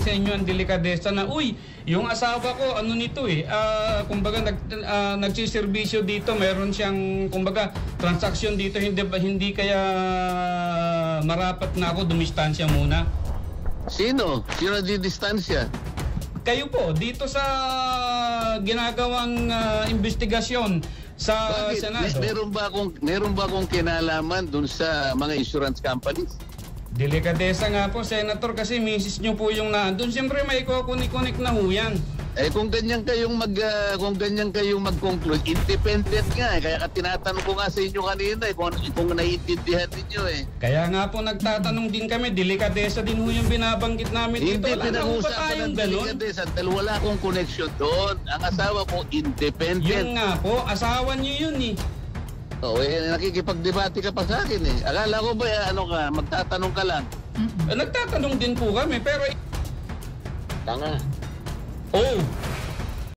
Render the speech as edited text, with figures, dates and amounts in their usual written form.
sa inyo ang delikadesa na, uy, yung asawa ko, ano nito kumbaga nagsiservisyo dito, meron siyang, kumbaga, transaksyon dito, hindi kaya marapat na ako dumistansya muna. Sino? Sino di distansya? Kayo po, dito sa ginagawang investigasyon sa Senado. Meron ba akong kinalaman dun sa mga insurance companies? Delikadesa nga po, Senator, kasi misis nyo po yung nandun. Siyempre may kukunik-kunik na ho yan. Kung ganyan kayong mag-conclude, independent nga kaya tinatanong ko nga sa inyo kanina kung naiintindihan niyo Kaya nga po nagtatanong din kami, delikadesa din ho yung binabanggit namin dito. Hindi pinag-uusapan ng delikadesa dahil wala akong connection doon. Ang asawa ko independent. Yun nga po, asawa niyo yun nakikipagdebate ka pa sa akin Akala ko ba magtatanong ka lang? Nagtatanong din po kami pero tanga. Oh,